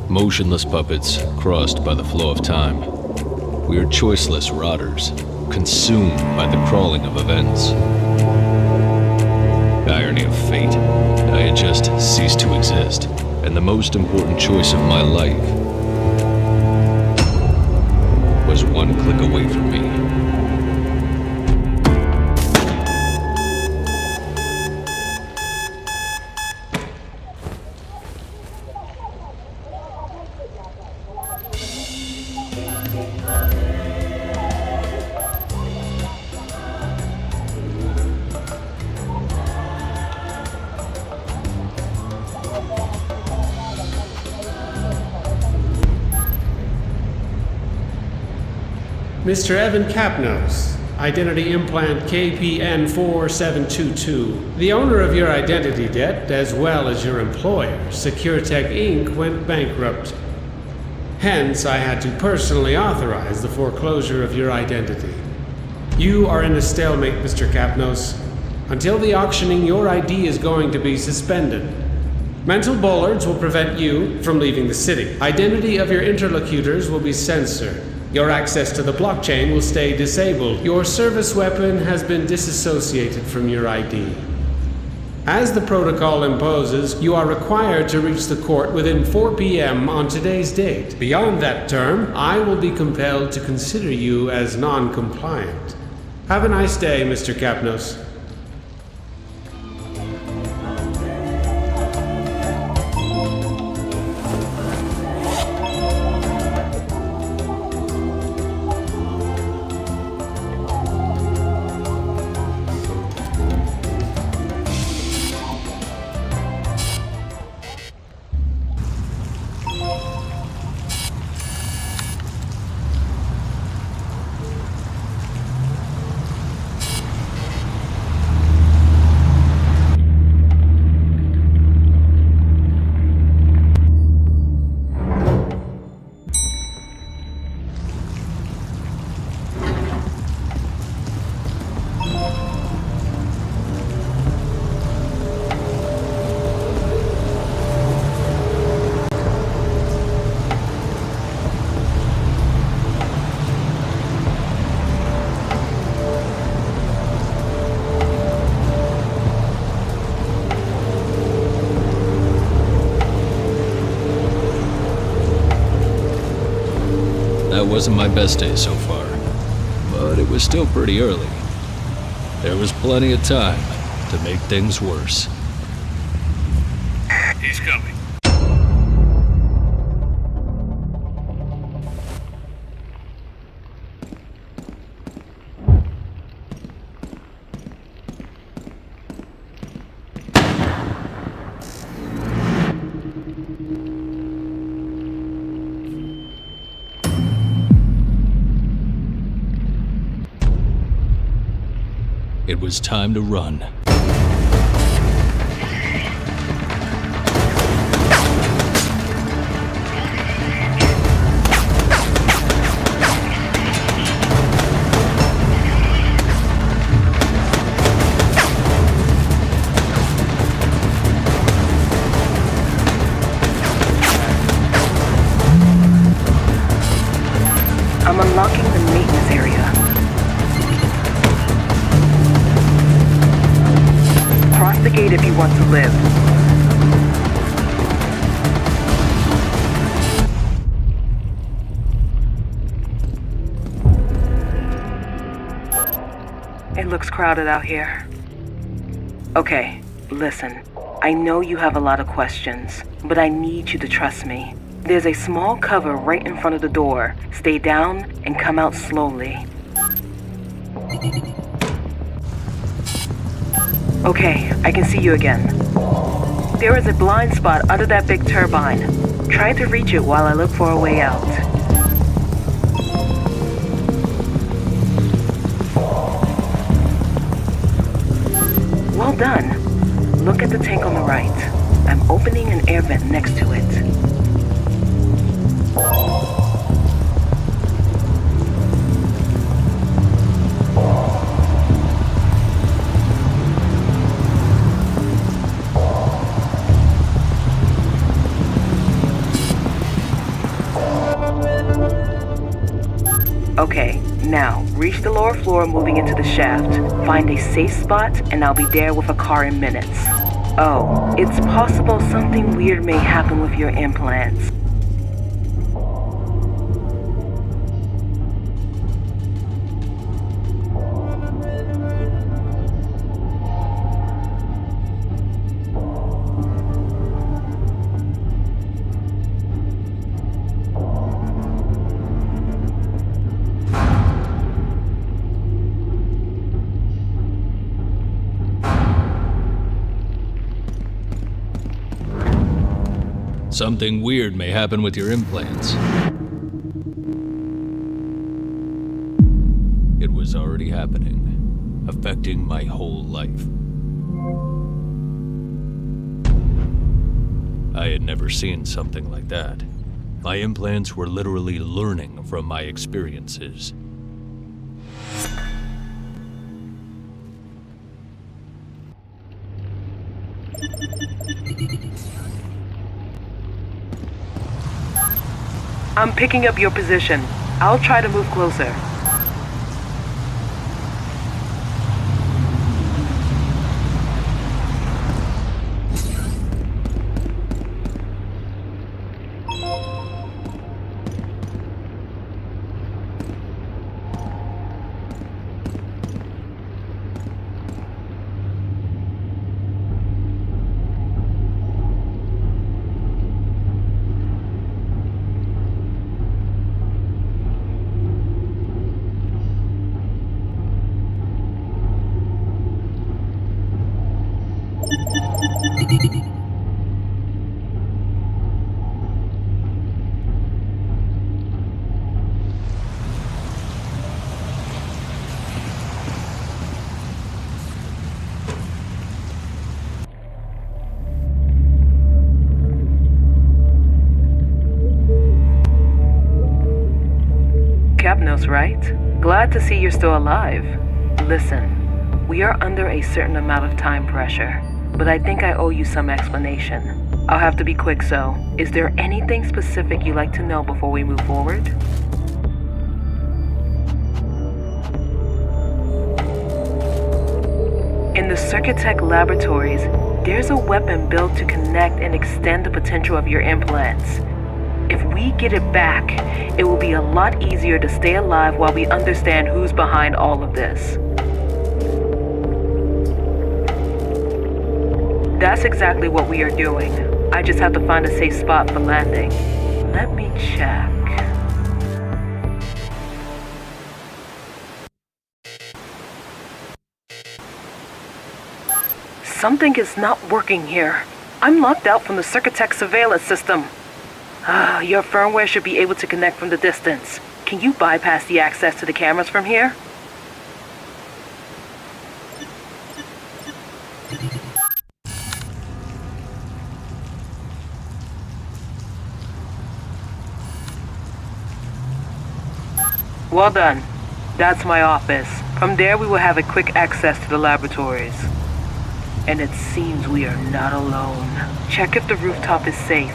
motionless puppets crossed by the flow of time. We are choiceless rotters, consumed by the crawling of events. Irony of fate, I had just ceased to exist, and the most important choice of my life was one click away from me. Mr. Evan Kapnos, identity implant KPN4722. The owner of your identity debt, as well as your employer, SecureTech Inc., went bankrupt. Hence, I had to personally authorize the foreclosure of your identity. You are in a stalemate, Mr. Kapnos. Until the auctioning, your ID is going to be suspended. Mental bollards will prevent you from leaving the city. Identity of your interlocutors will be censored. Your access to the blockchain will stay disabled. Your service weapon has been disassociated from your ID. As the protocol imposes, you are required to reach the court within 4 p.m. on today's date. Beyond that term, I will be compelled to consider you as non-compliant. Have a nice day, Mr. Kapnos. That wasn't my best day so far, but it was still pretty early. There was plenty of time to make things worse. He's coming. It was time to run. I'm unlocking the maintenance area. Cross the gate if you want to live. It looks crowded out here. Okay, listen. I know you have a lot of questions, but I need you to trust me. There's a small cover right in front of the door. Stay down and come out slowly. Okay, I can see you again. There is a blind spot under that big turbine. Try to reach it while I look for a way out. Well done. Look at the tank on the right. I'm opening an air vent next to it. Okay, now reach the lower floor moving into the shaft. Find a safe spot and I'll be there with a car in minutes. Oh, it's possible something weird may happen with your implants. Something weird may happen with your implants. It was already happening, affecting my whole life. I had never seen something like that. My implants were literally learning from my experiences. I'm picking up your position. I'll try to move closer. Kapnos, right? Glad to see you're still alive. Listen, we are under a certain amount of time pressure, but I think I owe you some explanation. I'll have to be quick, so is there anything specific you'd like to know before we move forward? In the Circuitech laboratories, there's a weapon built to connect and extend the potential of your implants. If we get it back, it will be a lot easier to stay alive while we understand who's behind all of this. That's exactly what we are doing. I just have to find a safe spot for landing. Let me check. Something is not working here. I'm locked out from the Circuitech surveillance system. Your firmware should be able to connect from the distance. Can you bypass the access to the cameras from here? Well done. That's my office. From there we will have a quick access to the laboratories. And it seems we are not alone. Check if the rooftop is safe.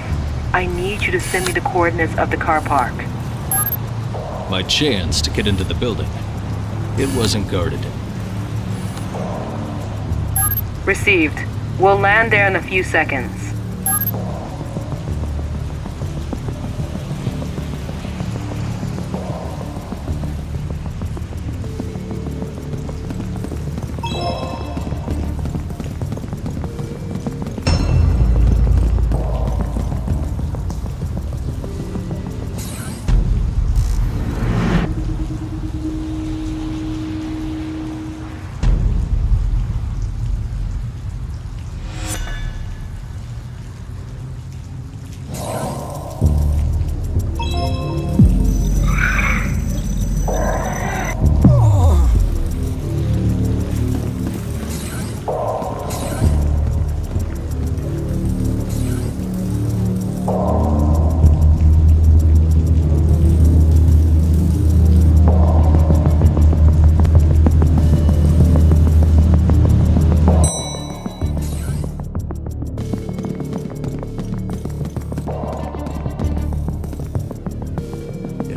I need you to send me the coordinates of the car park. My chance to get into the building. It wasn't guarded. Received. We'll land there in a few seconds.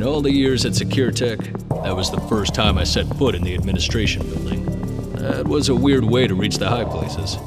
All the years at SecureTech, That was the first time I set foot in the administration building. That was a weird way to reach the high places.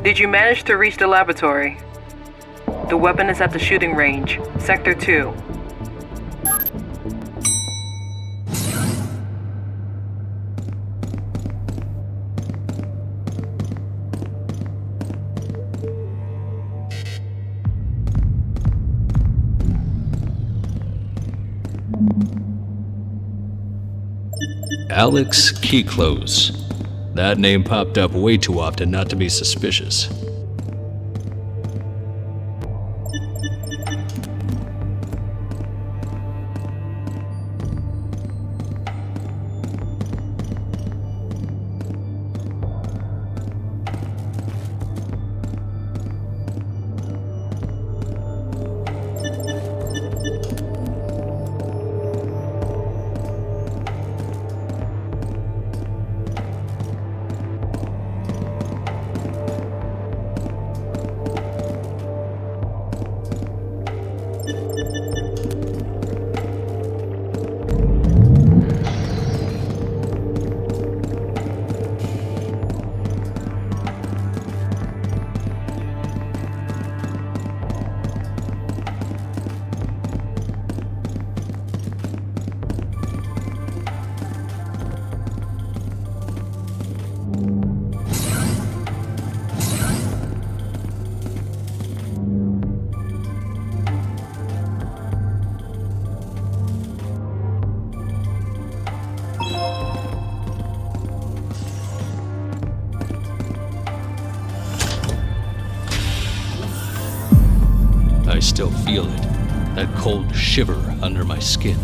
Did you manage to reach the laboratory? The weapon is at the shooting range, Sector 2. Alex Keyclose. That name popped up way too often not to be suspicious. I still feel it, that cold shiver under my skin.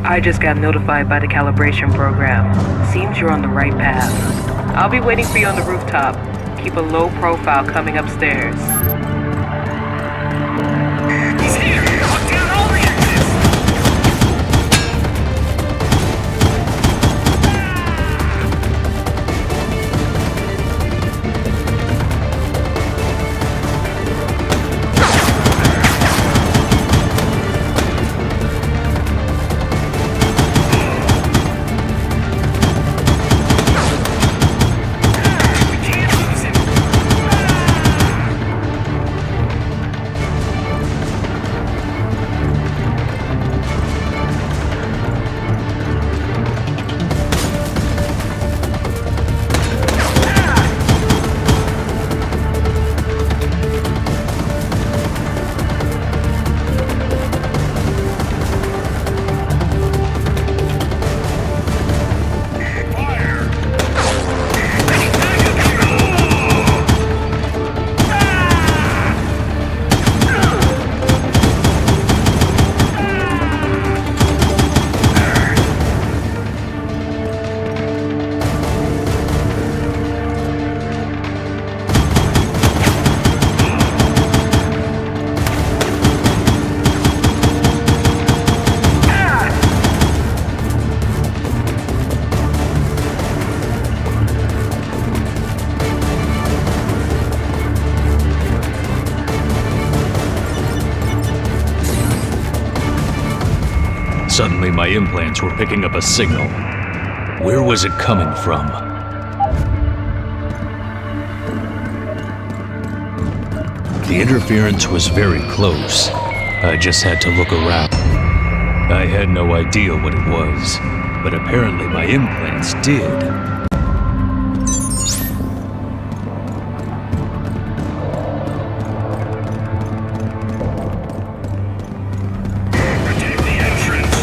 I just got notified by the calibration program. Seems you're on the right path. I'll be waiting for you on the rooftop. Keep a low profile coming upstairs. He's here! Lock down all the exits! We can't lose him! Suddenly my implants were picking up a signal. Where was it coming from? The interference was very close. I just had to look around. I had no idea what it was, but apparently my implants did. Protect the entrance.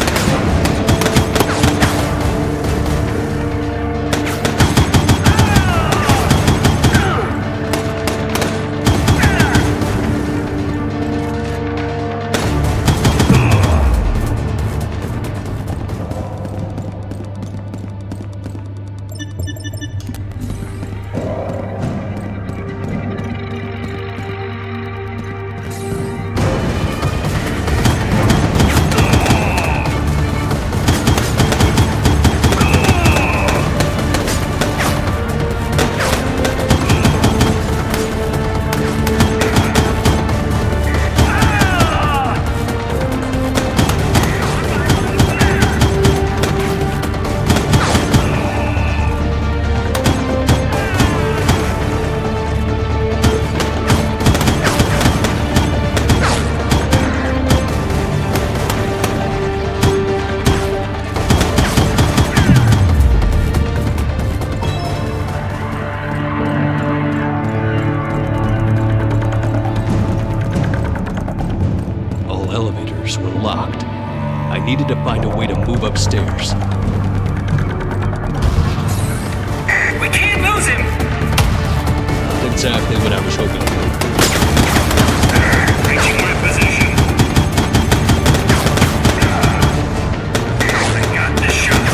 Elevators were locked. I needed to find a way to move upstairs. We can't lose him! Not exactly what I was hoping for. Reaching my position. I got this shot.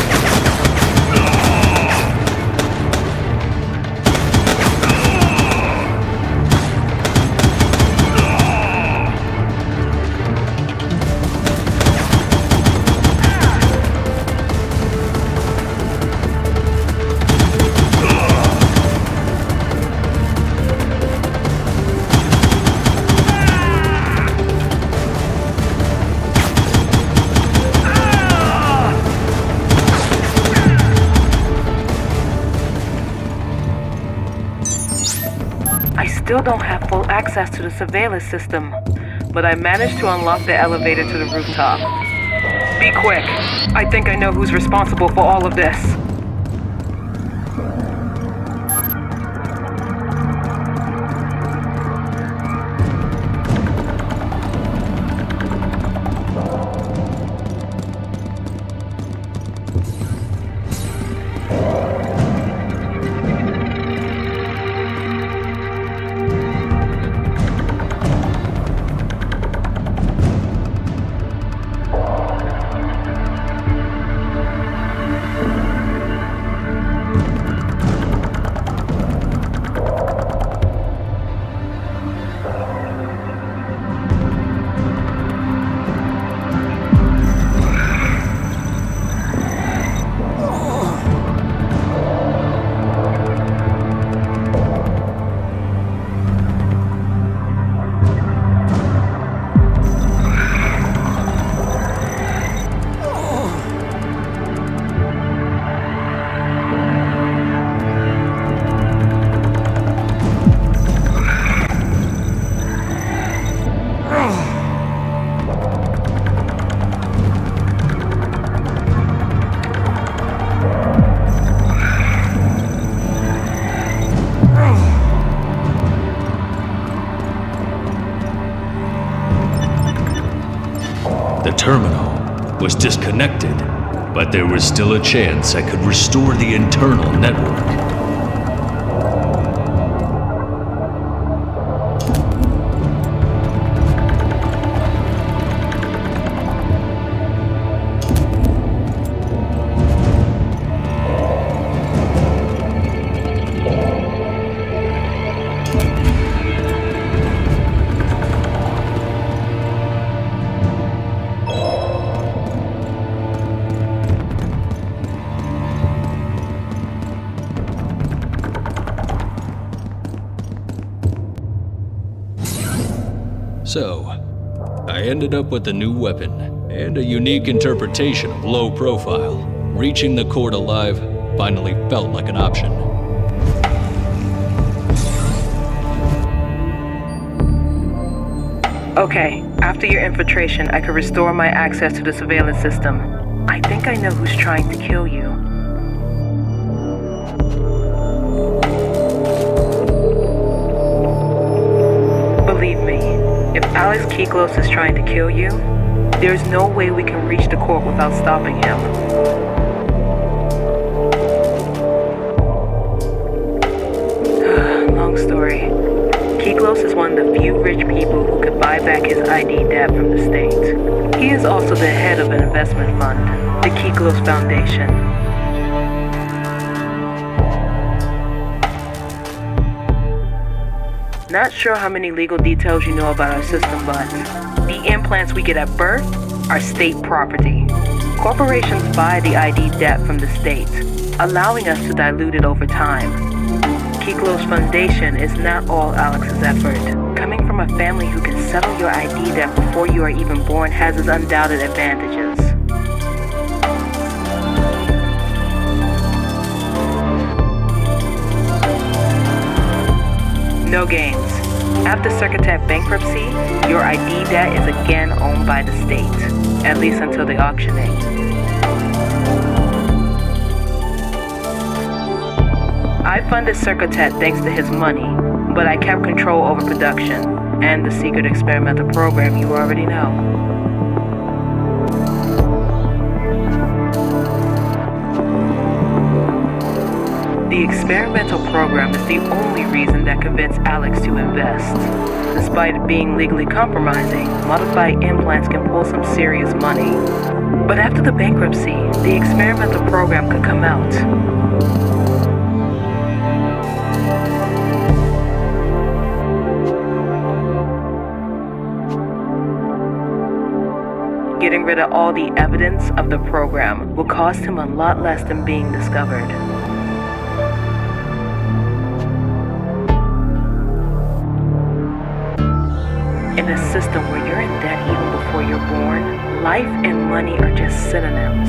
I still don't have full access to the surveillance system, but I managed to unlock the elevator to the rooftop. Be quick. I think I know who's responsible for all of this. The terminal was disconnected, but there was still a chance I could restore the internal network. So, I ended up with a new weapon and a unique interpretation of low profile. Reaching the court alive finally felt like an option. Okay, after your infiltration, I could restore my access to the surveillance system. I think I know who's trying to kill you. Believe me, if Alex Kyklos is trying to kill you, there's no way we can reach the court without stopping him. Long story. Kyklos is one of the few rich people who could buy back his ID debt from the state. He is also the head of an investment fund, the Kyklos Foundation. Not sure how many legal details you know about our system, but the implants we get at birth are state property. Corporations buy the ID debt from the state, allowing us to dilute it over time. Kyklos Foundation is not all Alex's effort. Coming from a family who can settle your ID debt before you are even born has its undoubted advantages. No games. After Circuitech bankruptcy, your ID debt is again owned by the state, at least until the auctioning. I funded Circuitech thanks to his money, but I kept control over production and the secret experimental program you already know. The experimental program is the only reason that convinced Alex to invest. Despite it being legally compromising, modified implants can pull some serious money. But after the bankruptcy, the experimental program could come out. Getting rid of all the evidence of the program will cost him a lot less than being discovered. In a system where you're in debt even before you're born, life and money are just synonyms.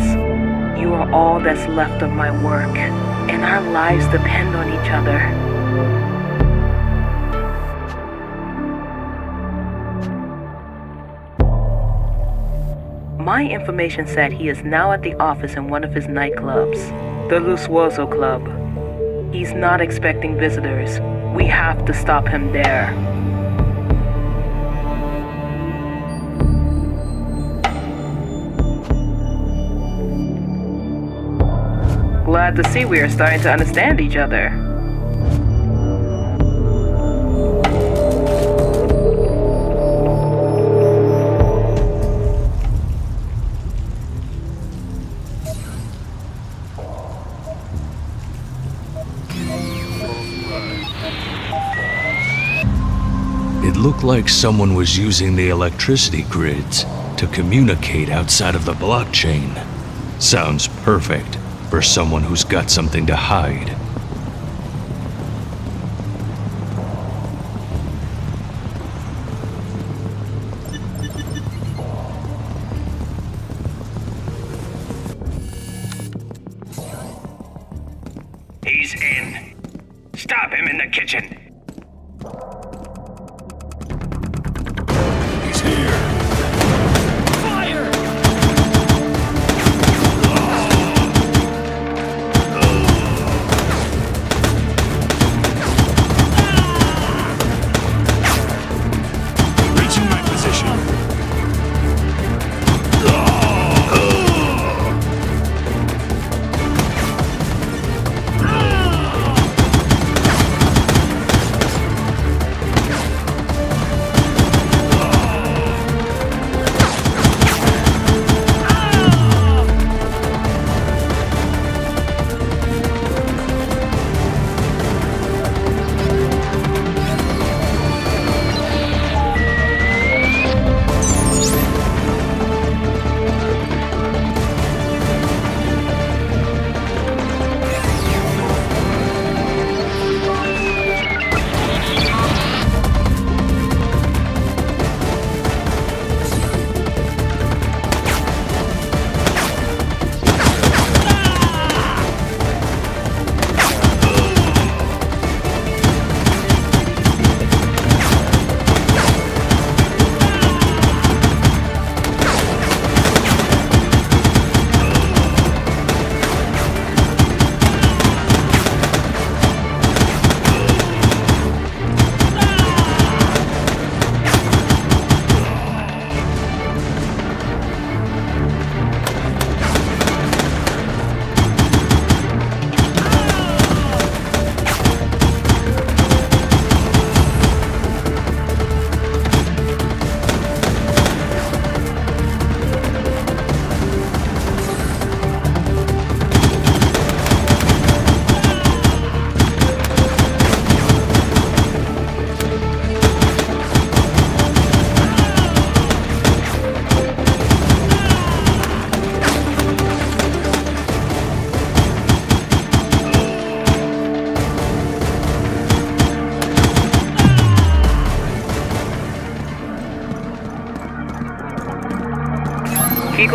You are all that's left of my work, and our lives depend on each other. My information said he is now at the office in one of his nightclubs, the Lusuoso Club. He's not expecting visitors. We have to stop him there. Glad to see we are starting to understand each other. It looked like someone was using the electricity grids to communicate outside of the blockchain. Sounds perfect for someone who's got something to hide. He's in. Stop him in the kitchen. He's here. Fire! Reaching my position.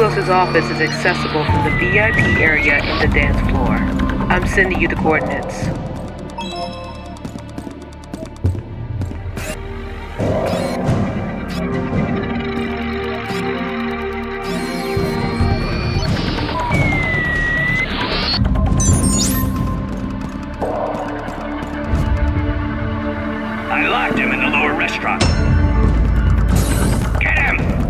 Kapnos' office is accessible from the VIP area in the dance floor. I'm sending you the coordinates. I locked him in the lower restaurant. Get him!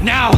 Now!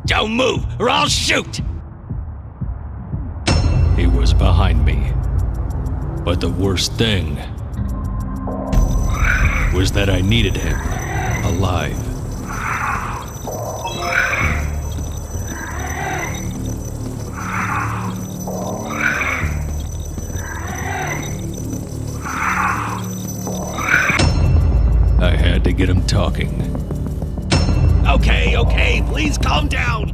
Don't move, or I'll shoot! He was behind me. But the worst thing was that I needed him alive. talking. Okay, please calm down.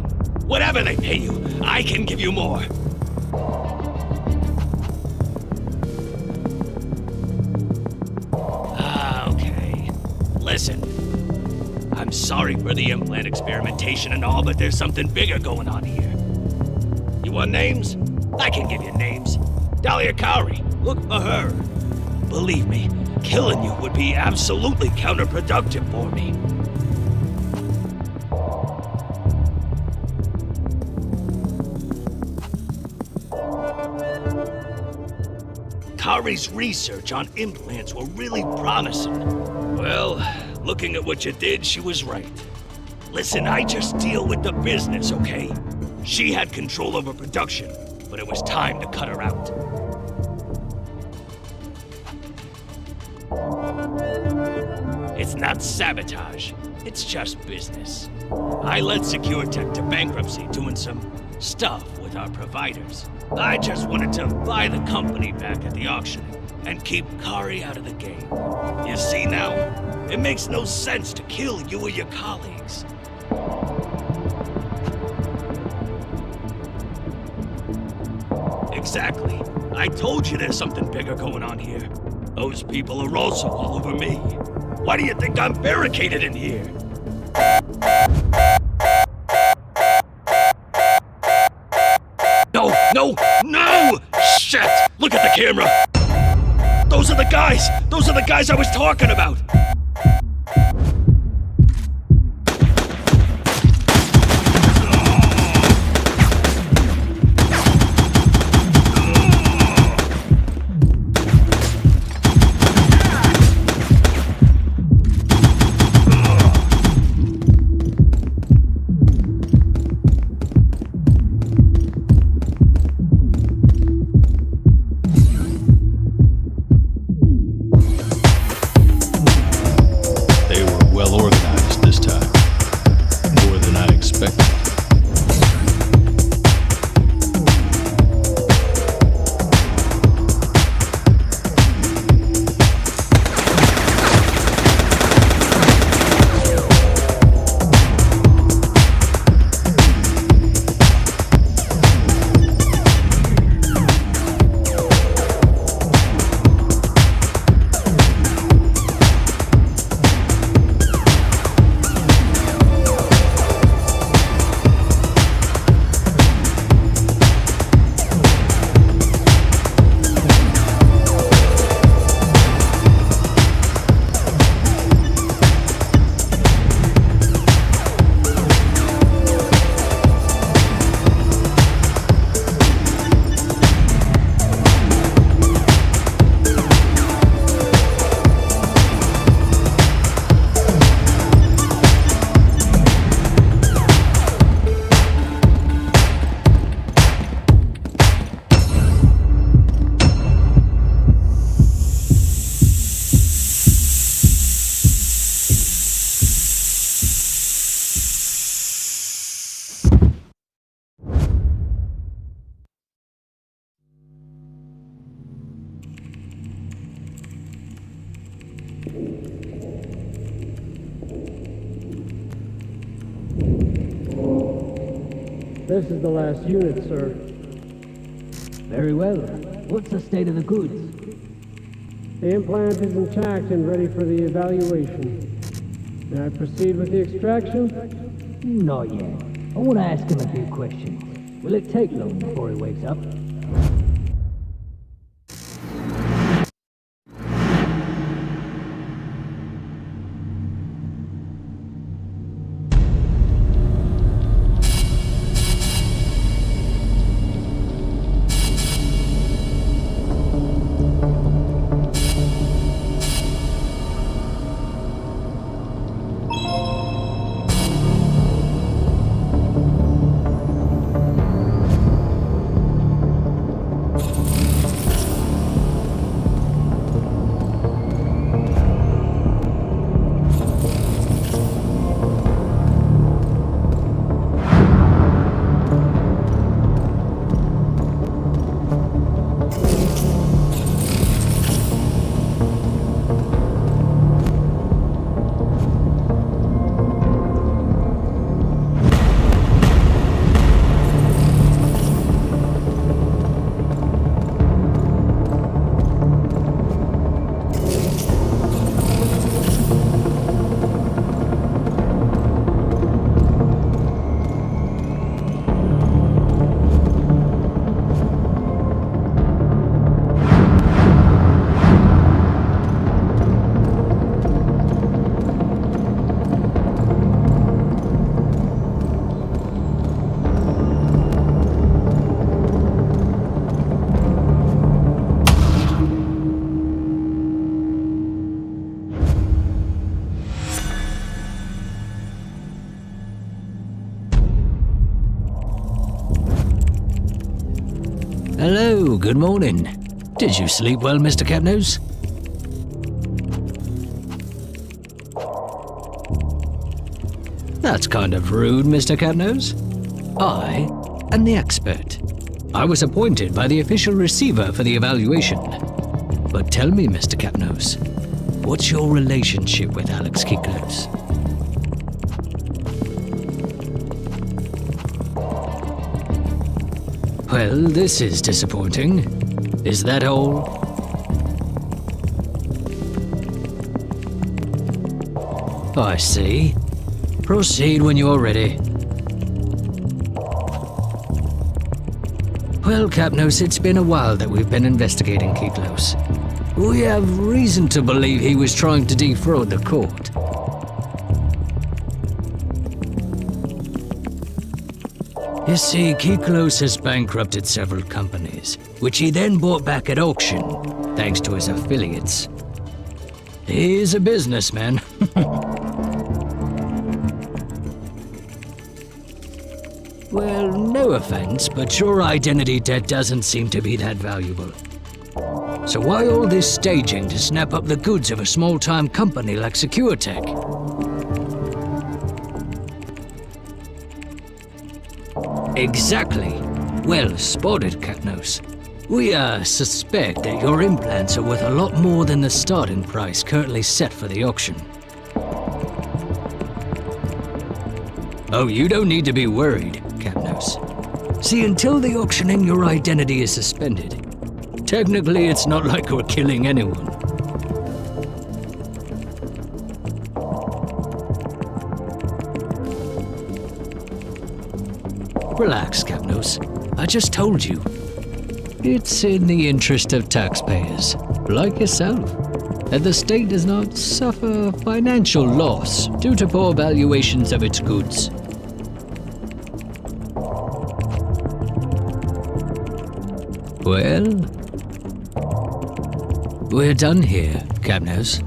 Whatever they pay you, I can give you more. Okay. Listen. I'm sorry for the implant experimentation and all, but there's something bigger going on here. You want names? I can give you names. Dahlia Cowrie, look for her. Believe me, killing you would be absolutely counterproductive for me. Kari's research on implants were really promising. Well, looking at what you did, she was right. Listen, I just deal with the business, okay? She had control over production, but it was time to cut her out. It's not sabotage, it's just business. I led SecureTech to bankruptcy doing some stuff with our providers. I just wanted to buy the company back at the auction and keep Kari out of the game. You see now? It makes no sense to kill you or your colleagues. Exactly. I told you there's something bigger going on here. Those people are also all over me. Why do you think I'm barricaded in here? No! Shit! Look at the camera! Those are the guys! Those are the guys I was talking about! This is the last unit, sir. Very well. What's the state of the goods? The implant is intact and ready for the evaluation. May I proceed with the extraction? Not yet. I want to ask him a few questions. Will it take long before he wakes up? good morning. Did you sleep well, Mr. Kapnos? That's kind of rude, Mr. Kapnos. I am the expert. I was appointed by the official receiver for the evaluation. But tell me, Mr. Kapnos, what's your relationship with Alex Kiklos? Well, this is disappointing. Is that all? I see. Proceed when you're ready. Well, Kapnos, it's been a while that we've been investigating Kiklos. We have reason to believe he was trying to defraud the court. You see, Kiklos has bankrupted several companies, which he then bought back at auction, thanks to his affiliates. He's a businessman. Well, no offense, but your identity debt doesn't seem to be that valuable. So why all this staging to snap up the goods of a small-time company like SecureTech? Exactly. Well spotted, Kapnos. We suspect that your implants are worth a lot more than the starting price currently set for the auction. Oh, you don't need to be worried, Kapnos. See, until the auctioning, your identity is suspended. Technically, it's not like we're killing anyone. Relax, Kapnos. I just told you. It's in the interest of taxpayers, like yourself, that the state does not suffer financial loss due to poor valuations of its goods. Well, we're done here, Kapnos.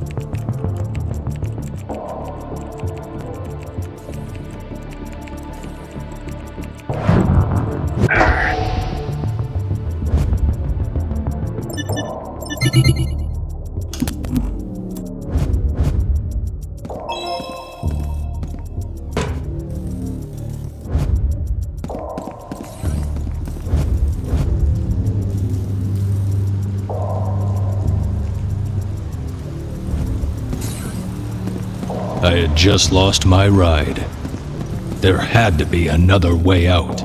I had just lost my ride. There had to be another way out.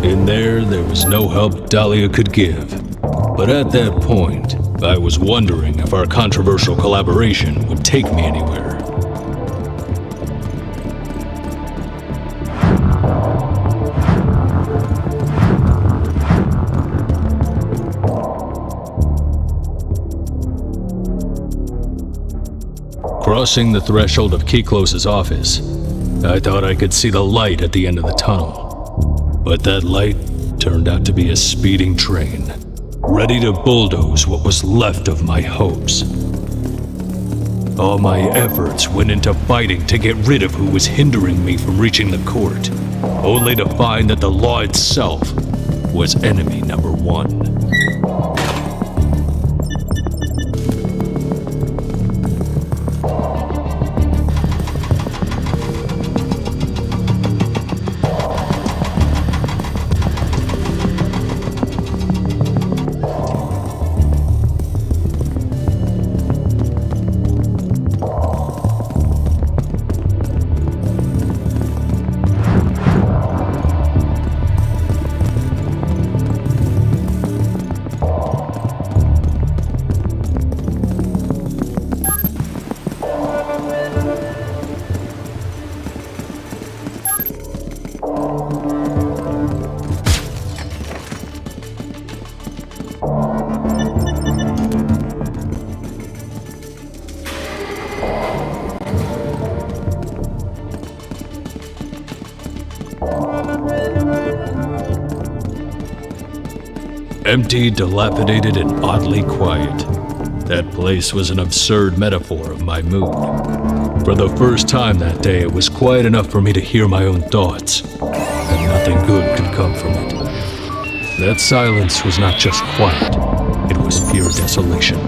In there was no help Dahlia could give. But at that point, I was wondering if our controversial collaboration would take me anywhere. Crossing the threshold of Keyclose's office, I thought I could see the light at the end of the tunnel. But that light turned out to be a speeding train, ready to bulldoze what was left of my hopes. All my efforts went into fighting to get rid of who was hindering me from reaching the court, only to find that the law itself was enemy number one. Empty, dilapidated, and oddly quiet. That place was an absurd metaphor of my mood. For the first time that day, it was quiet enough for me to hear my own thoughts, and nothing good could come from it. That silence was not just quiet, it was pure desolation.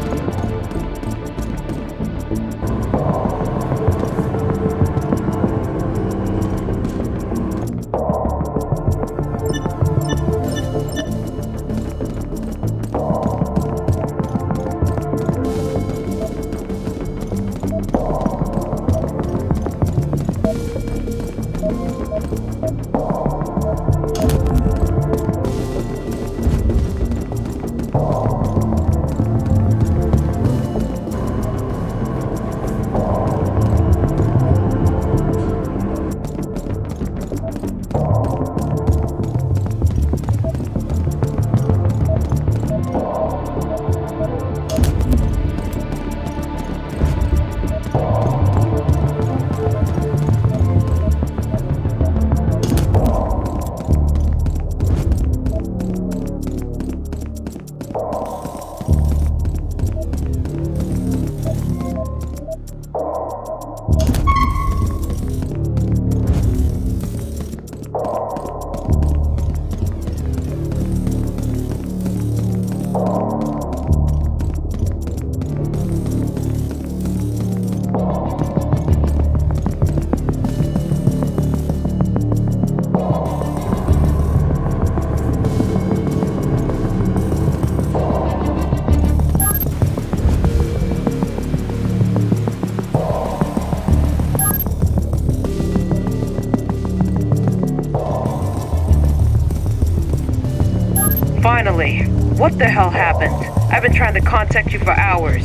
Finally, what the hell happened? I've been trying to contact you for hours.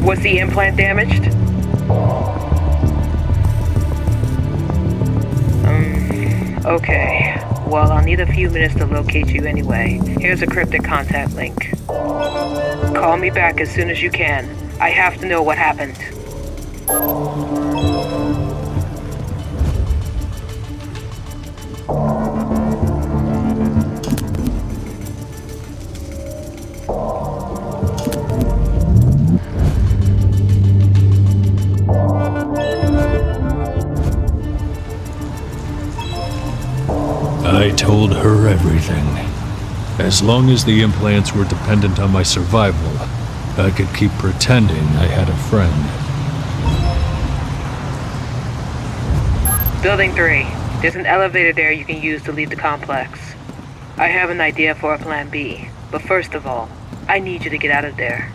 Was the implant damaged? Okay. Well, I'll need a few minutes to locate you anyway. Here's a cryptic contact link. Call me back as soon as you can. I have to know what happened. I told her everything. As long as the implants were dependent on my survival, I could keep pretending I had a friend. Building 3. There's an elevator there you can use to leave the complex. I have an idea for a plan B, but first of all, I need you to get out of there.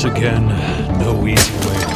Once again, no easy way out.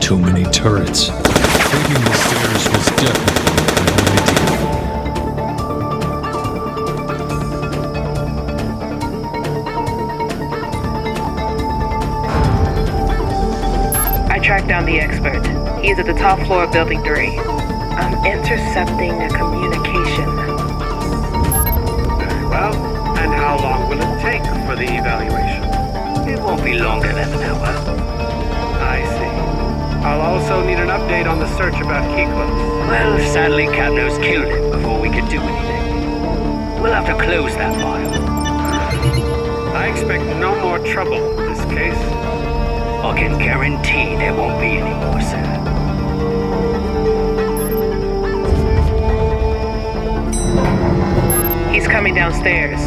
Too many turrets. Taking the stairs was definitely a good idea. I tracked down the expert. He's at the top floor of Building 3. I'm intercepting a communication. Well, and how long will it take for the evaluation? It won't be longer than an hour. I see. I'll also need an update on the search about Keyclose. Well, sadly, Kapnos killed him before we could do anything. We'll have to close that file. I expect no more trouble in this case. I can guarantee there won't be any more, sir. He's coming downstairs.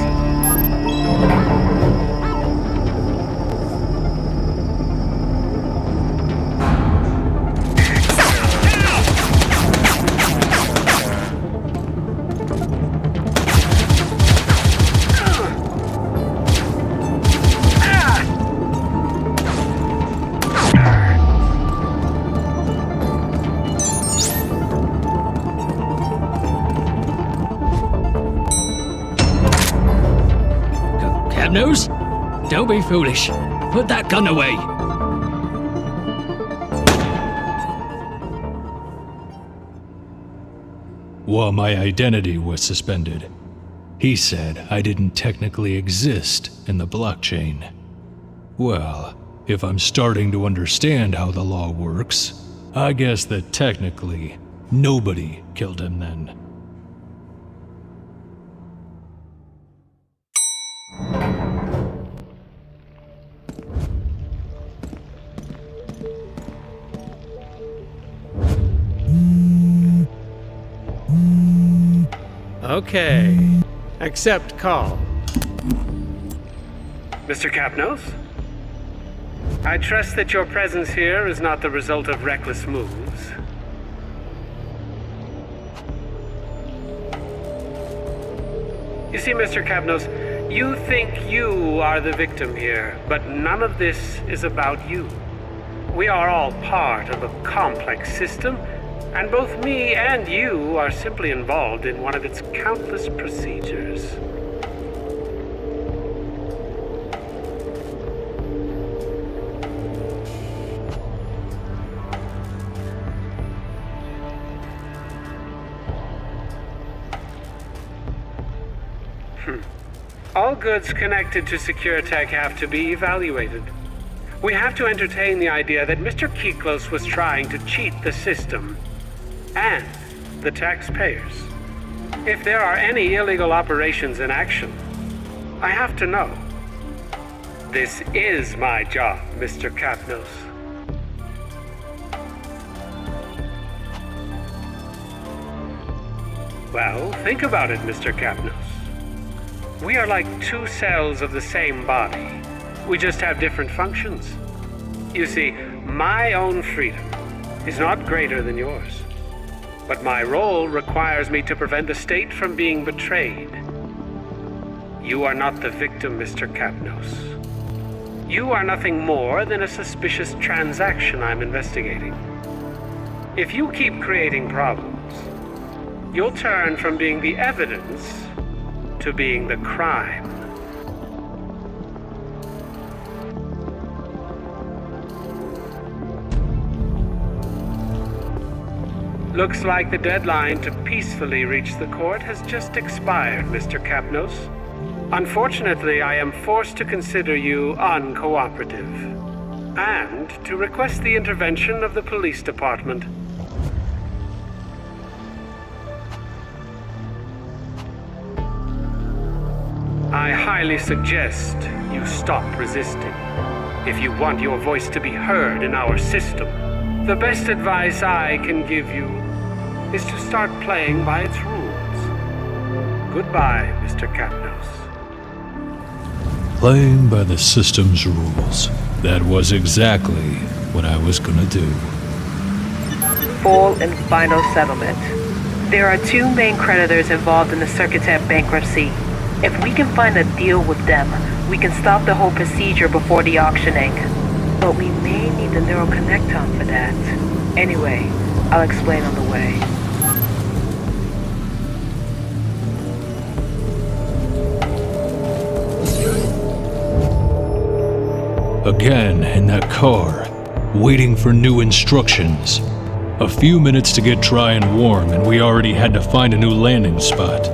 Kapnos? Don't be foolish. Put that gun away. While my identity was suspended, he said I didn't technically exist in the blockchain. Well, if I'm starting to understand how the law works, I guess that technically nobody killed him then. Okay. Accept call. Mr. Kapnos? I trust that your presence here is not the result of reckless moves. You see, Mr. Kapnos, you think you are the victim here, but none of this is about you. We are all part of a complex system, and both me and you are simply involved in one of its countless procedures. All goods connected to secure tech have to be evaluated. We have to entertain the idea that Mr. Kiklos was trying to cheat the system and the taxpayers. If there are any illegal operations in action, I have to know. This is my job, Mr. Kapnos. Well, think about it, Mr. Kapnos. We are like two cells of the same body. We just have different functions. You see, my own freedom is not greater than yours. But my role requires me to prevent the state from being betrayed. You are not the victim, Mr. Kapnos. You are nothing more than a suspicious transaction I'm investigating. If you keep creating problems, you'll turn from being the evidence to being the crime. Looks like the deadline to peacefully reach the court has just expired, Mr. Kapnos. Unfortunately, I am forced to consider you uncooperative, and to request the intervention of the police department. I highly suggest you stop resisting. If you want your voice to be heard in our system, the best advice I can give you is to start playing by its rules. Goodbye, Mr. Kapnos. Playing by the system's rules. That was exactly what I was gonna do. Full and final settlement. There are two main creditors involved in the Circuitech bankruptcy. If we can find a deal with them, we can stop the whole procedure before the auctioning. But we may need the neural connecton for that. Anyway, I'll explain on the way. Again in that car, waiting for new instructions. A few minutes to get dry and warm, and we already had to find a new landing spot.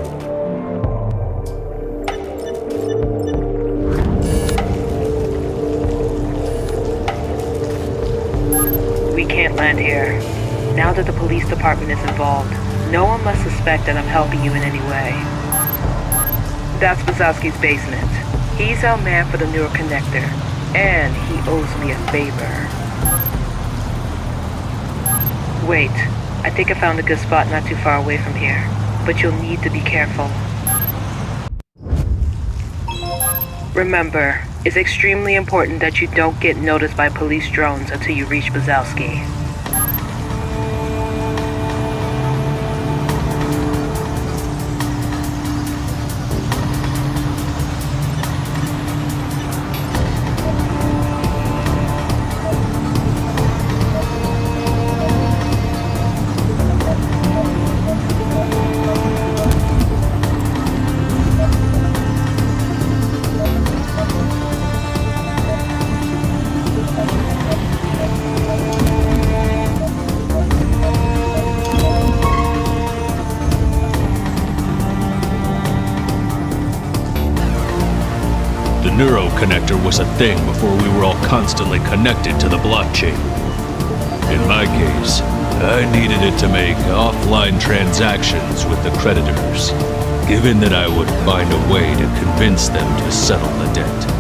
We can't land here. Now that the police department is involved, no one must suspect that I'm helping you in any way. That's Wazowski's basement. He's our man for the neural connector, and he owes me a favor. Wait, I think I found a good spot not too far away from here, but you'll need to be careful. Remember, it's extremely important that you don't get noticed by police drones until you reach Wazowski. The neuroconnector was a thing before we were all constantly connected to the blockchain. In my case, I needed it to make offline transactions with the creditors, given that I would find a way to convince them to settle the debt.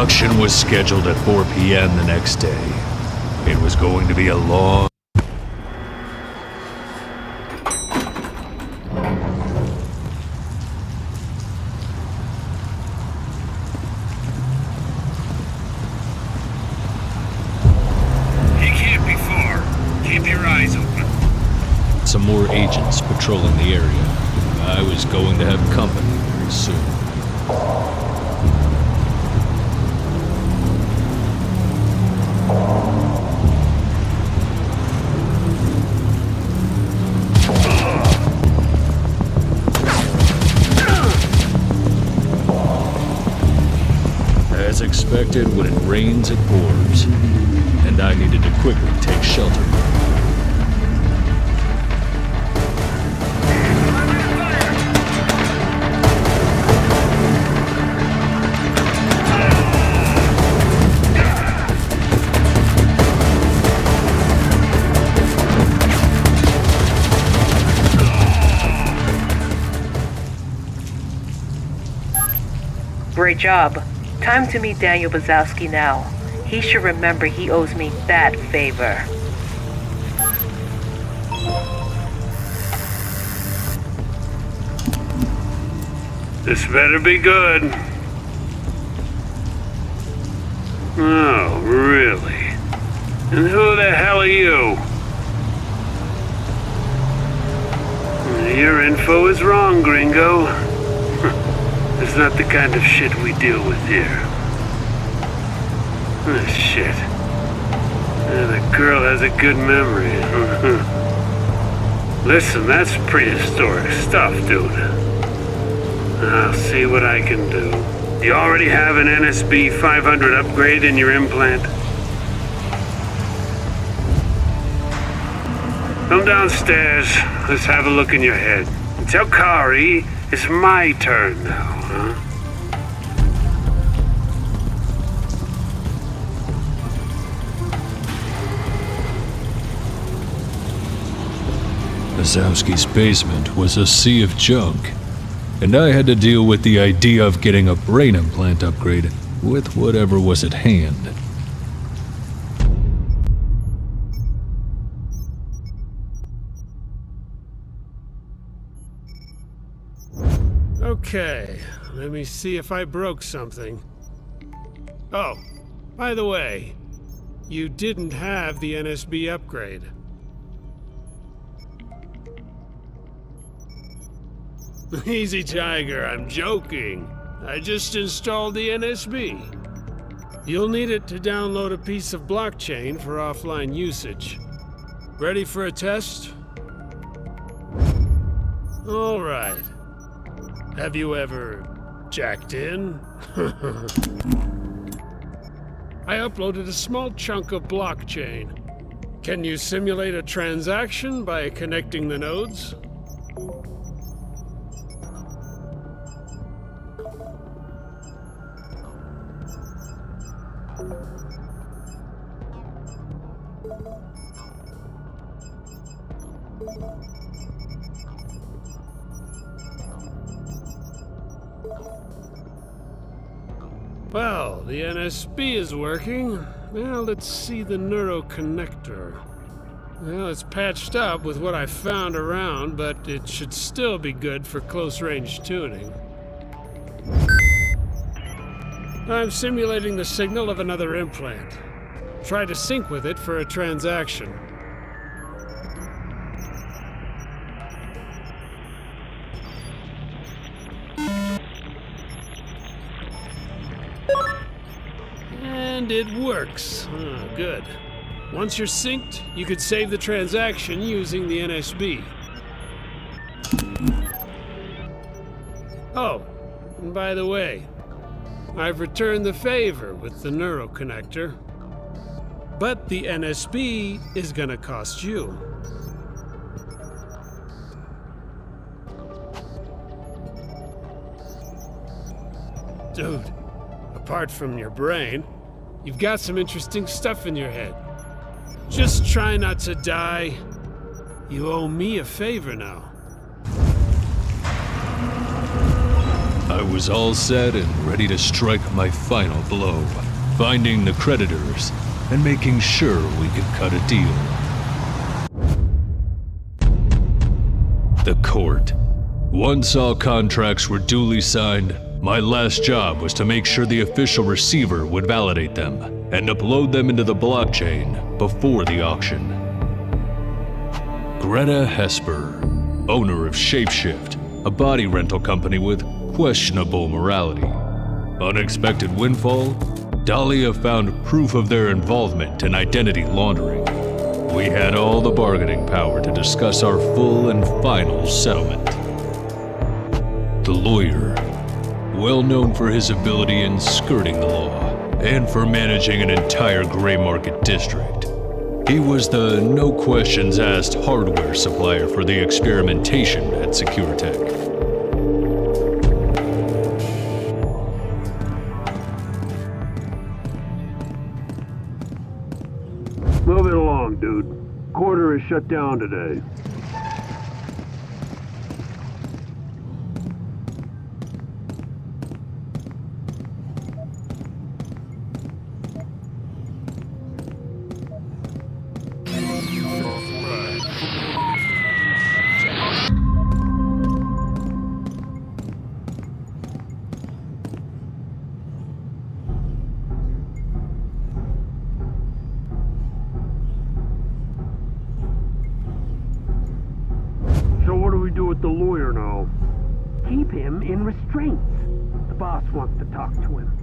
Production was scheduled at 4 p.m. the next day. It was going to be a long... He can't be far. Keep your eyes open. Some more agents patrolling the area. I was going to have company very soon. As expected, when it rains, it pours. And I needed to quickly take shelter. Great job. Time to meet Daniel Bazowski now. He should remember he owes me that favor. This better be good. Oh, really? And who the hell are you? Your info is wrong, gringo. It's not the kind of shit we deal with here. Oh, shit. The girl has a good memory. Listen, that's prehistoric stuff, dude. I'll see what I can do. You already have an NSB 500 upgrade in your implant? Come downstairs. Let's have a look in your head. And tell Kari it's my turn now, huh? Bazowski's basement was a sea of junk, and I had to deal with the idea of getting a brain implant upgrade with whatever was at hand. Okay, let me see if I broke something. Oh, by the way, you didn't have the NSB upgrade. Easy, Tiger, I'm joking. I just installed the NSB. You'll need it to download a piece of blockchain for offline usage. Ready for a test? All right. Have you ever jacked in? I uploaded a small chunk of blockchain. Can you simulate a transaction by connecting the nodes? Well, the NSB is working. Now let's see the neuroconnector. Well, it's patched up with what I found around, but it should still be good for close-range tuning. I'm simulating the signal of another implant. Try to sync with it for a transaction. And it works. Oh, good. Once you're synced, you could save the transaction using the NSB. Oh, and by the way, I've returned the favor with the neuroconnector. But the NSB is gonna cost you. Dude, apart from your brain, you've got some interesting stuff in your head. Just try not to die. You owe me a favor now. I I was all set and ready to strike my final blow, finding the creditors and making sure we could cut a deal. The court. Once all contracts were duly signed, my last job was to make sure the official receiver would validate them and upload them into the blockchain before the auction. Greta Hesper, owner of Shapeshift, a body rental company with questionable morality. Unexpected windfall, Dahlia found proof of their involvement in identity laundering. We had all the bargaining power to discuss our full and final settlement. The lawyer, well known for his ability in skirting the law and for managing an entire gray market district. He was the no questions asked hardware supplier for the experimentation at SecureTech. Move it along, dude. Quarter is shut down today. So what do we do with the lawyer now? Keep him in restraints. The boss wants to talk to him.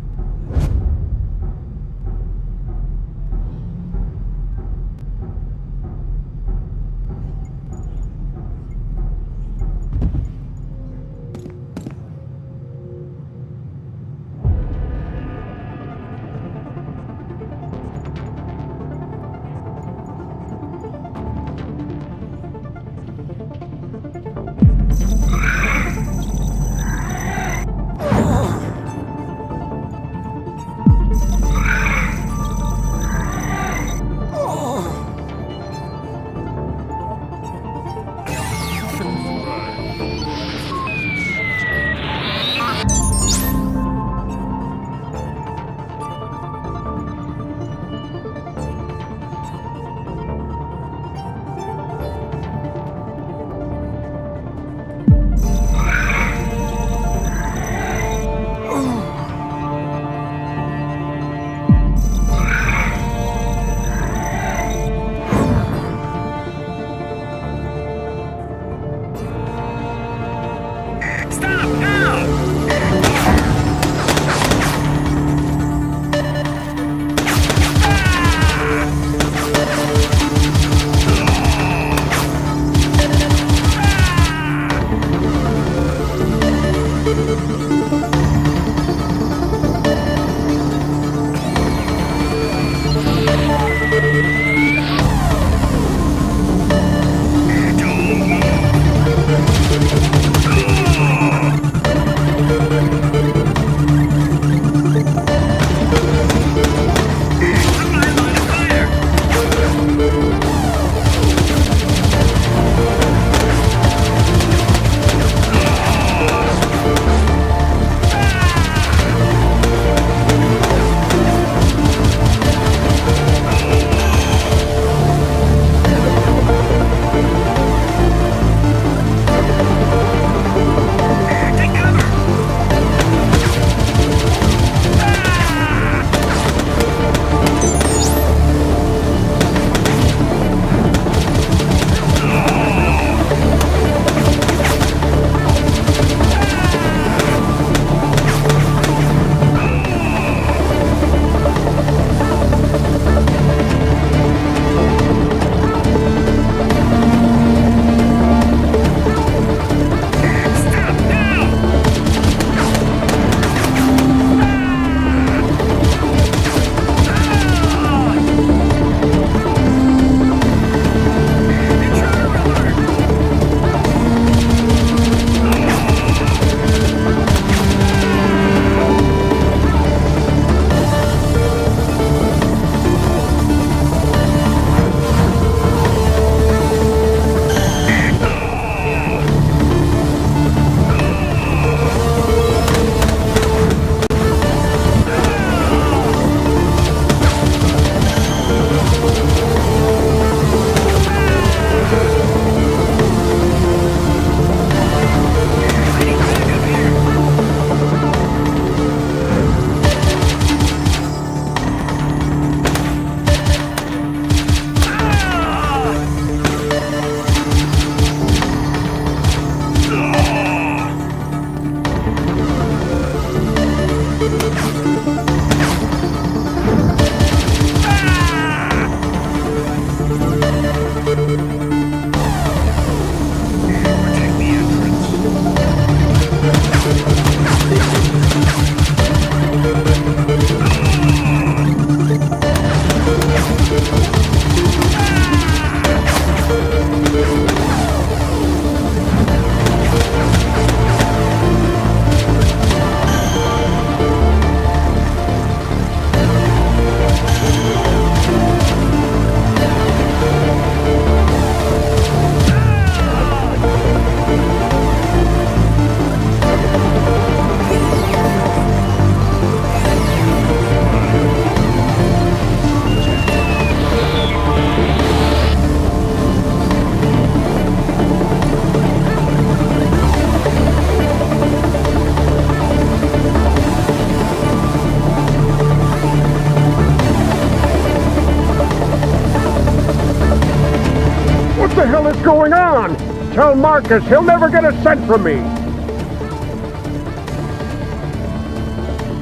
Marcus. He'll never get a cent from me.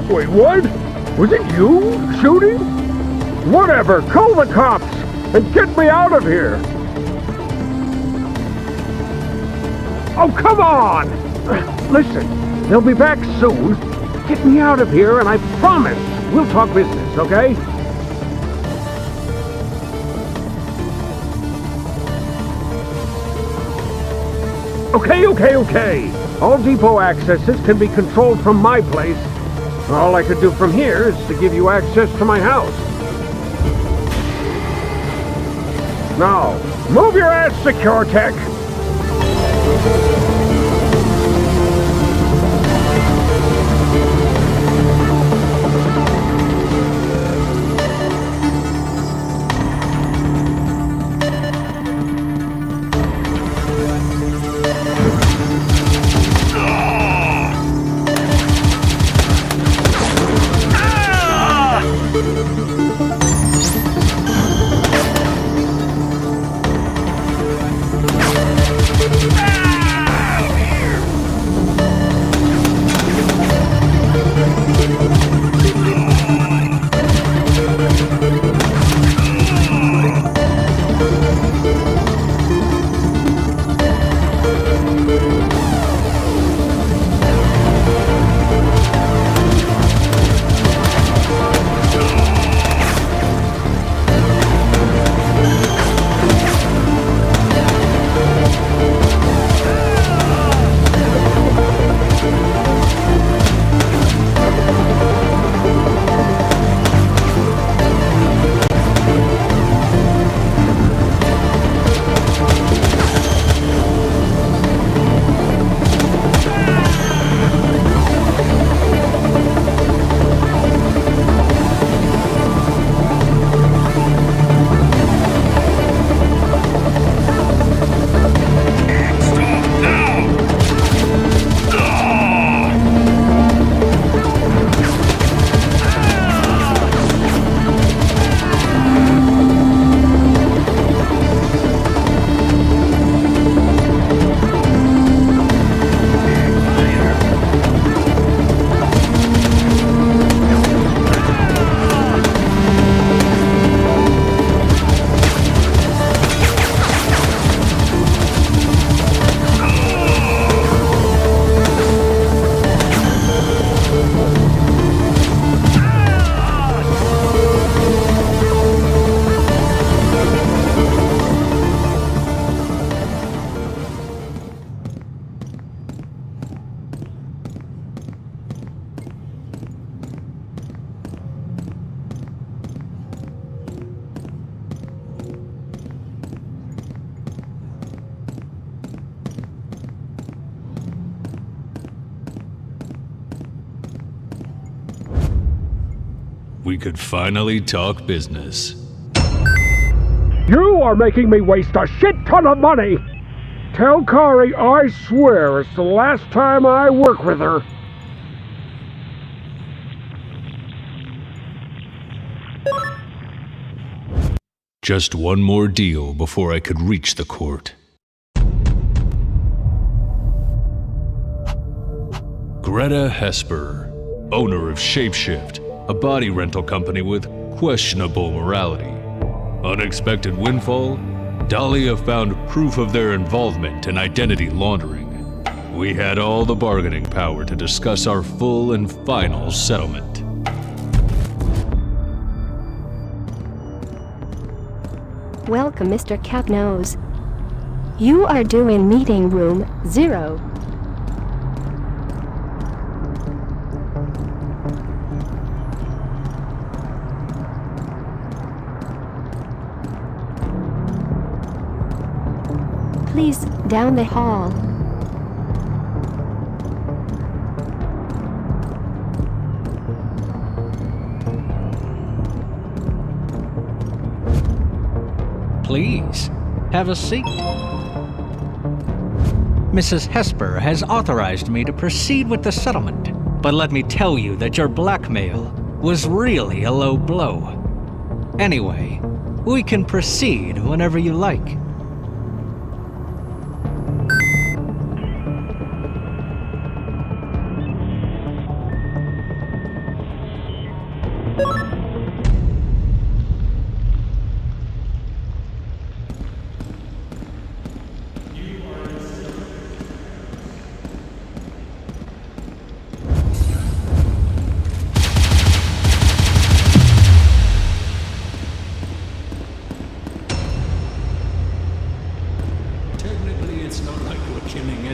Wait, what? Was it you shooting? Whatever, call the cops and get me out of here. Oh, come on! Listen, they'll be back soon. Get me out of here and I promise we'll talk business, okay? Okay. All depot accesses can be controlled from my place. All I could do from here is to give you access to my house. Now, move your ass, SecureTech! We could finally talk business. You are making me waste a shit ton of money! Tell Kari I swear it's the last time I work with her. Just one more deal before I could reach the court. Greta Hesper, owner of Shapeshift, a body rental company with questionable morality. Unexpected windfall? Dahlia found proof of their involvement in identity laundering. We had all the bargaining power to discuss our full and final settlement. Welcome, Mr. Kapnos. You are due in meeting room 0. Please, down the hall. Please, have a seat. Mrs. Hesper has authorized me to proceed with the settlement, but let me tell you that your blackmail was really a low blow. Anyway, we can proceed whenever you like.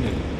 cannon.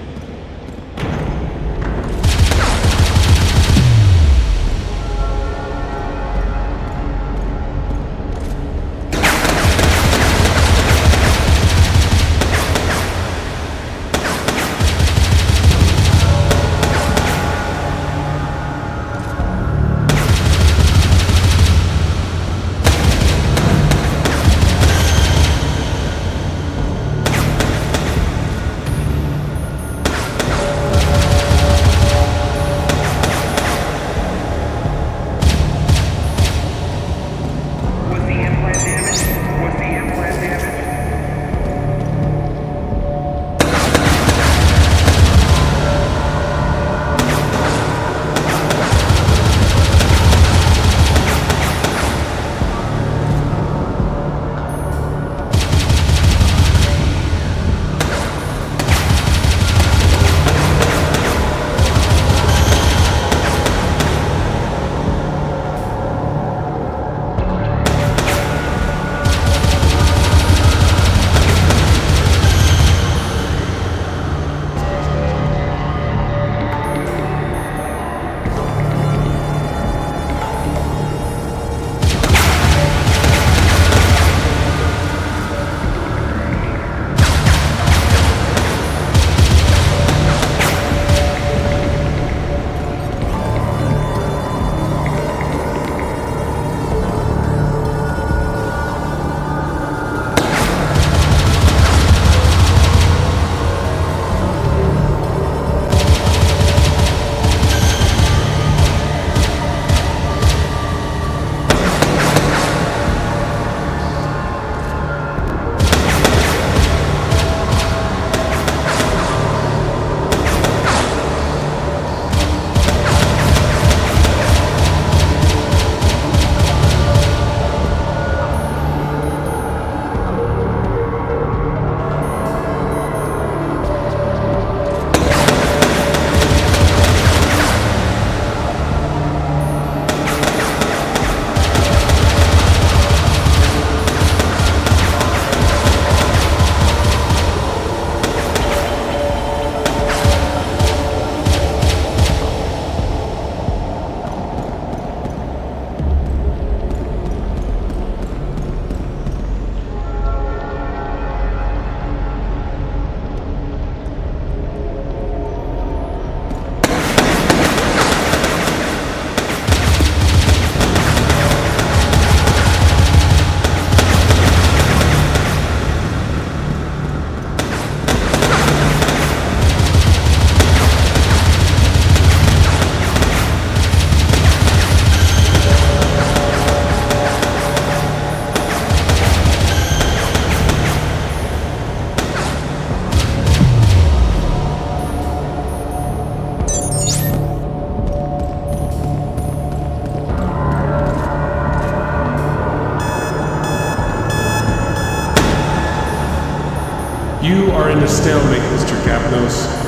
You are in a stalemate, Mr. Kapnos.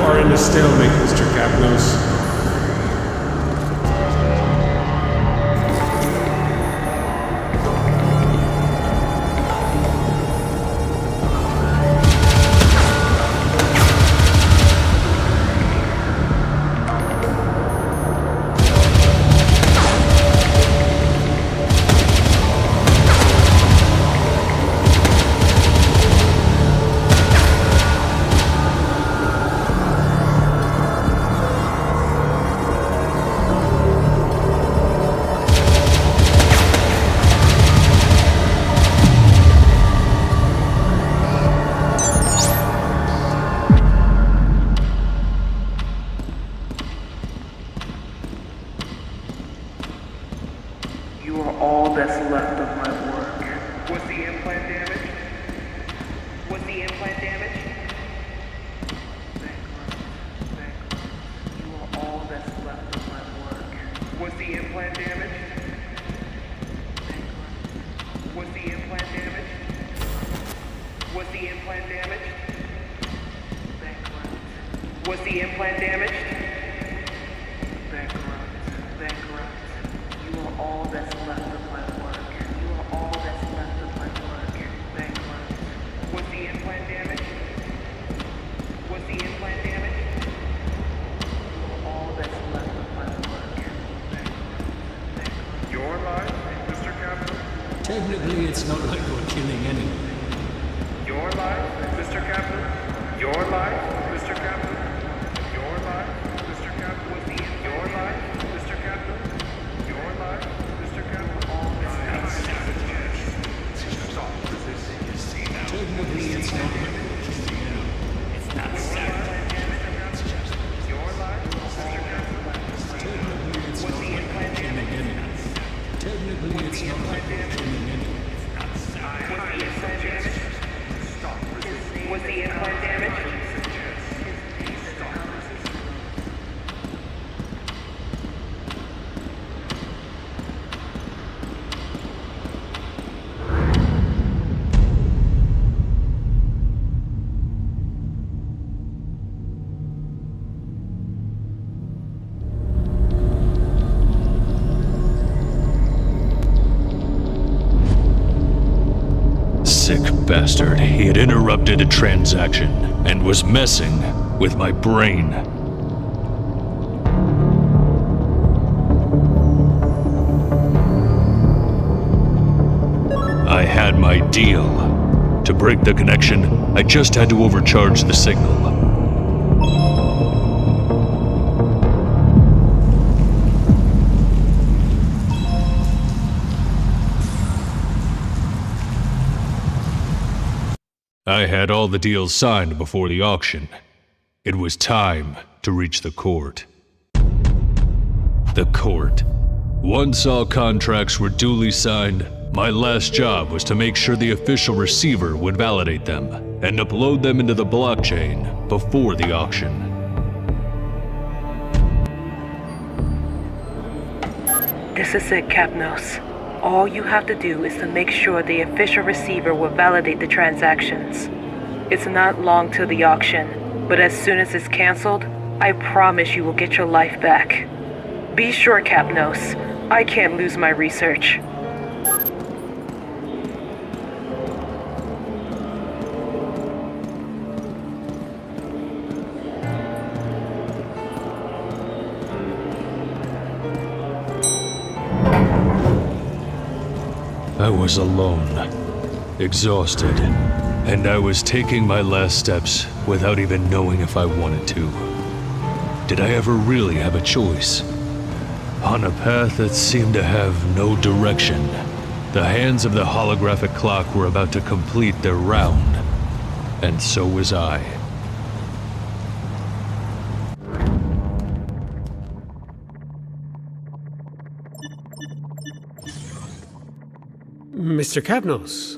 far into stalemate, Mr. Kapnos? You are all that's left of my work. Was the implant damaged? Was the implant damaged? Bankrupt. You are all that's left of my work. Was the implant damaged? Bankrupt. Was the implant damaged? Was the implant damaged? Bankrupt. Was the implant damaged? Bankrupt. You are all that's left of my work. You are all that's left of my work. Bankrupt. Was the implant damaged? Was the implant damaged? You are all that's left of my work. Bankrupt. Your life, Mr. Kapnos? Technically, it's not like we're killing anyone. Your life, Mr. Kapnos? Your life, Mr. Kapnos? Your life, Mr. Kapnos? Your life, Mr. Kapnos? Your life, Mr. Kapnos? Technically, it's not like we're killing anyone. It's not sabotage. Your life, Mr. Kapnos? Technically, it's not like we're killing anyone. Technically, it's not like we're killing anyone. Was the implant damaged? Sick bastard. He had interrupted a transaction and was messing with my brain. I had my deal. To break the connection, I just had to overcharge the signal. I had all the deals signed before the auction. It was time to reach the court. The court. Once all contracts were duly signed, my last job was to make sure the official receiver would validate them and upload them into the blockchain before the auction. This is it, Kapnos. All you have to do is to make sure the official receiver will validate the transactions. It's not long till the auction, but as soon as it's canceled, I promise you will get your life back. Be sure, Kapnos, I can't lose my research. I was alone, exhausted, and I was taking my last steps without even knowing if I wanted to. Did I ever really have a choice? On a path that seemed to have no direction, the hands of the holographic clock were about to complete their round, and so was I. Mr. Kapnos.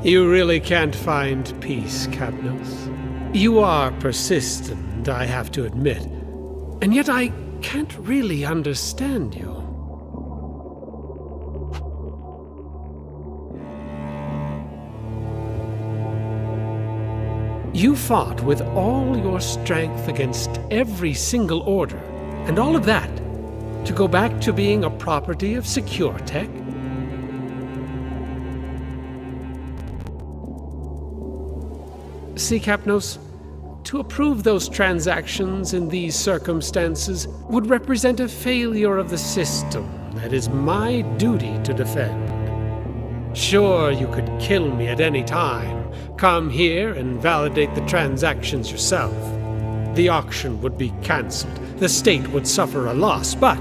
You really can't find peace, Kapnos. You are persistent, I have to admit. And yet I can't really understand you. You fought with all your strength against every single order, and all of that to go back to being a property of SecureTech? See, Kapnos, to approve those transactions in these circumstances would represent a failure of the system that is my duty to defend. Sure, you could kill me at any time, come here and validate the transactions yourself. The auction would be cancelled, the state would suffer a loss, but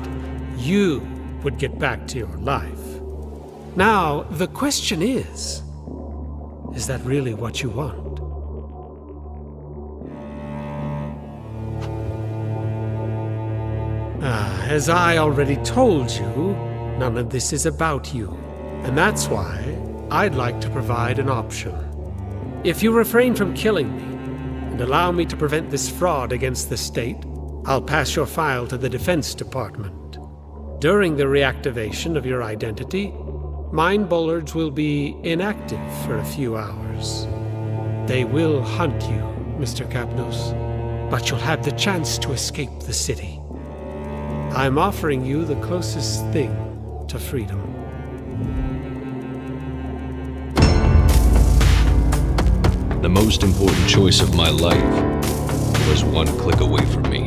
you would get back to your life. Now, the question is that really what you want? As I already told you, none of this is about you. And that's why I'd like to provide an option. If you refrain from killing me and allow me to prevent this fraud against the state, I'll pass your file to the Defense Department. During the reactivation of your identity, mind bullards will be inactive for a few hours. They will hunt you, Mr. Kapnos, but you'll have the chance to escape the city. I'm offering you the closest thing to freedom. The most important choice of my life was one click away from me.